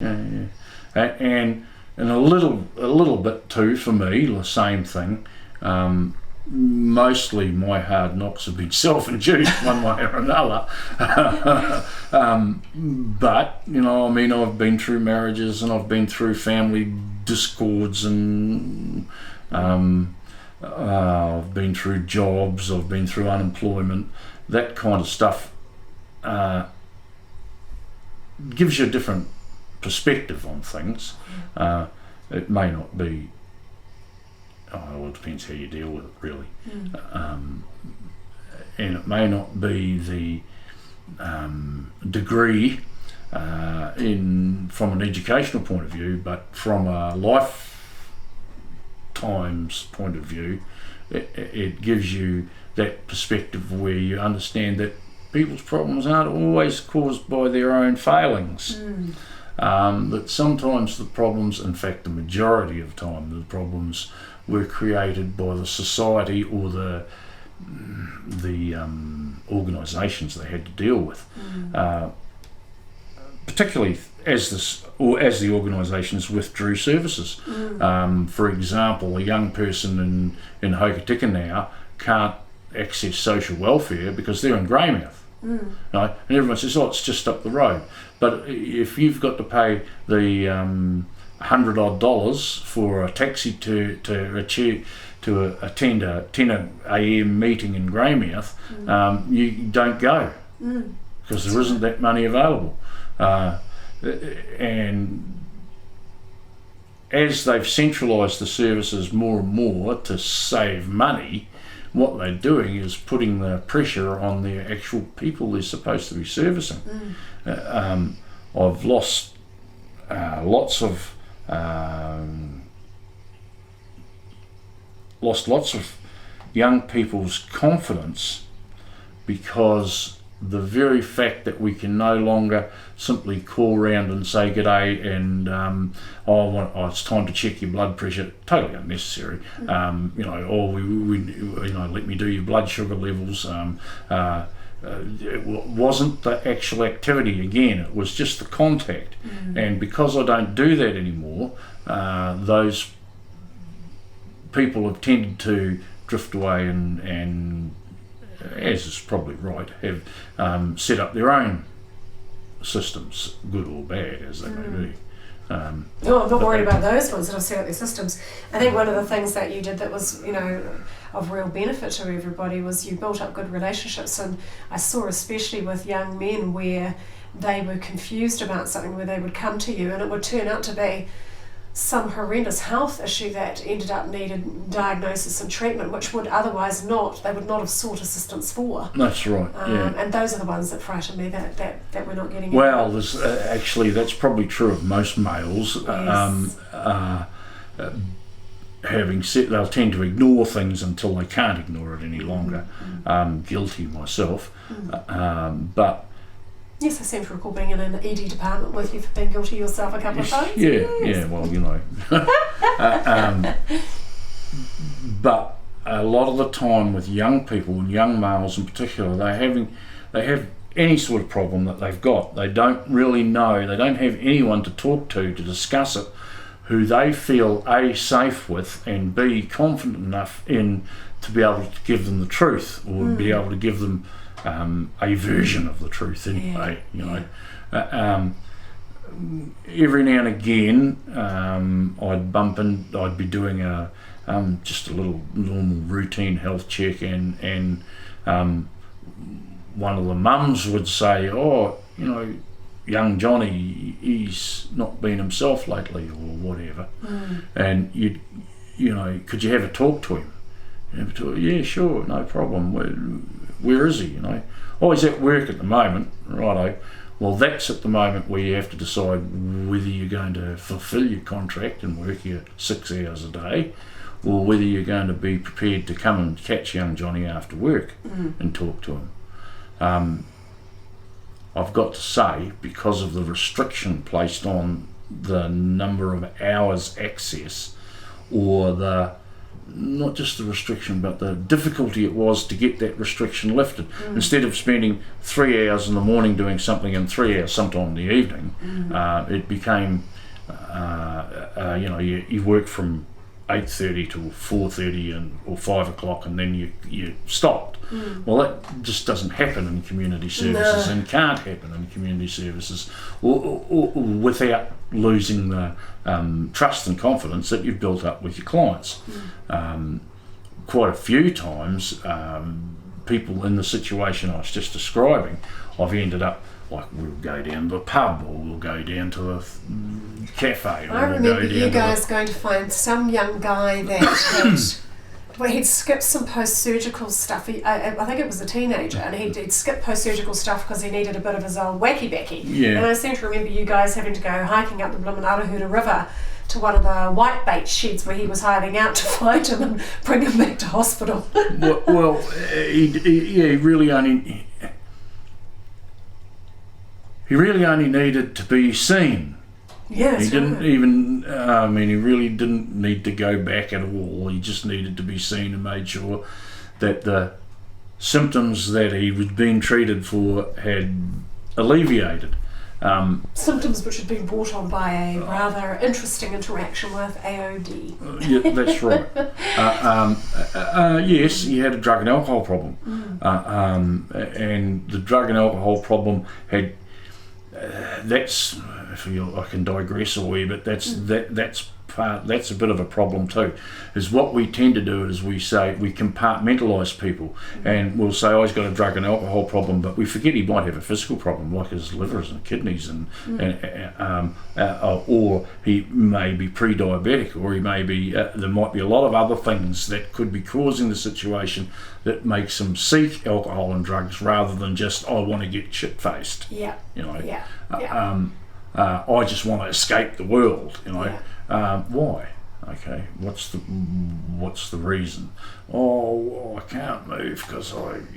And a little bit too for me, the same thing. Mostly my hard knocks have been self-induced one way or another. But, I've been through marriages and I've been through family discords and I've been through jobs, I've been through unemployment. That kind of stuff gives you a different perspective on things. It may not be, it depends how you deal with it, really. And it may not be the degree from an educational point of view, but from a lifetime's point of view, it gives you that perspective where you understand that people's problems aren't always caused by their own failings. That sometimes the problems, in fact the majority of time, the problems were created by the society or the organisations they had to deal with. Particularly as the organisations withdrew services. For example, a young person in Hokitika now can't access social welfare because they're in Greymouth. Right? And everyone says, it's just up the road. But if you've got to pay the $100 for a taxi to attend a 10 a.m. meeting in Greymouth, you don't go because there isn't that money available. And as they've centralised the services more and more to save money, what they're doing is putting the pressure on the actual people they're supposed to be servicing. I've lost lots of young people's confidence because the very fact that we can no longer simply call round and say g'day and it's time to check your blood pressure, totally unnecessary. Let me do your blood sugar levels. It wasn't the actual activity again, it was just the contact. And because I don't do that anymore, those people have tended to drift away and as is probably right, have set up their own systems, good or bad as they may be. I'm not worried about those ones that have set up their systems. I think one of the things that you did that was, of real benefit to everybody was you built up good relationships, and I saw especially with young men where they were confused about something, where they would come to you and it would turn out to be some horrendous health issue that ended up needed diagnosis and treatment, which they would not have sought assistance for. That's right. And those are the ones that frighten me that we're not getting. Well, there's actually that's probably true of most males. Yes. Having said, they'll tend to ignore things until they can't ignore it any longer. Guilty myself, but. Yes, I seem to recall being in an ED department with you for being guilty yourself a couple of times. Yeah, well, but a lot of the time with young people, and young males in particular, they have any sort of problem that they've got. They don't really know, they don't have anyone to talk to discuss it, who they feel A, safe with, and B, confident enough in to be able to give them the truth, or be able to give them a version of the truth anyway. Every now and again I'd be doing just a little normal routine health check, and one of the mums would say, young Johnny, he's not been himself lately or whatever, and could you have a talk to him? Yeah, sure, no problem. Where is he? He's at work at the moment. Righto. Well, that's at the moment where you have to decide whether you're going to fulfil your contract and work your 6 hours a day, or whether you're going to be prepared to come and catch young Johnny after work and talk to him. I've got to say, because of the restriction placed on the number of hours access or the not just the restriction, but the difficulty it was to get that restriction lifted. Instead of spending 3 hours in the morning doing something and 3 hours sometime in the evening, it became, you work from 8:30 till 4:30 or 5 o'clock, and then you stopped. Well, that just doesn't happen in community services, and can't happen in community services or without losing the trust and confidence that you've built up with your clients. Quite a few times, people in the situation I was just describing, I've ended up, like, we'll go down to the pub, or we'll go down to a cafe, or I we'll remember go down you guys going to find some young guy that had, well, he'd skipped some post-surgical stuff. I think it was a teenager, and he'd skipped post-surgical stuff because he needed a bit of his old wacky-backy. Yeah. And I seem to remember you guys having to go hiking up the bloomin' Arahuda River to one of the white bait sheds where he was hiding out to find him and bring him back to hospital. well, he really only... He really only needed to be seen. Yeah, He didn't even, he really didn't need to go back at all. He just needed to be seen and made sure that the symptoms that he was being treated for had alleviated. Symptoms which had been brought on by a rather interesting interaction with AOD. Yeah, that's right. Yes, he had a drug and alcohol problem. And the drug and alcohol problem had... that's, if I can digress a wee bit, that's a bit of a problem too. Is what we tend to do is we say we compartmentalise people, and we'll say, oh, he's got a drug and alcohol problem, but we forget he might have a physical problem like his livers and kidneys, or he may be pre-diabetic, or he may be there might be a lot of other things that could be causing the situation that makes him seek alcohol and drugs rather than just, I want to get shit-faced. Yeah. I just want to escape the world. Why? Okay, what's the reason? Oh, I can't move because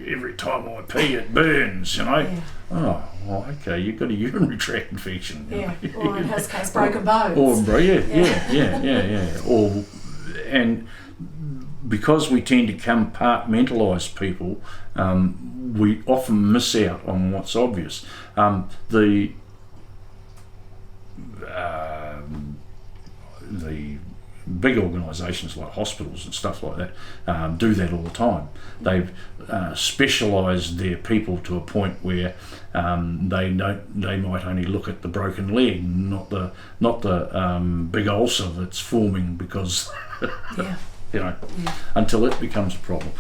every time I pee it burns. Oh, well, okay, you've got a urinary tract infection. Yeah, or in his case, broken bones. And because we tend to compartmentalise people, we often miss out on what's obvious. The big organisations like hospitals and stuff like that do that all the time. They've specialised their people to a point where they might only look at the broken leg, not the big ulcer that's forming because until it becomes a problem.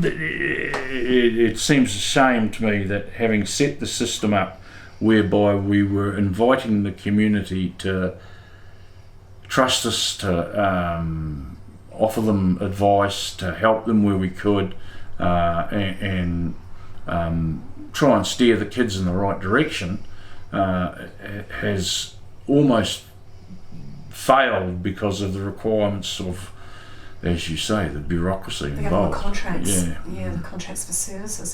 It seems a shame to me that having set the system up whereby we were inviting the community to trust us, to offer them advice, to help them where we could, and try and steer the kids in the right direction, has almost failed because of the requirements of, as you say, the bureaucracy involved. The contracts. The contracts for services.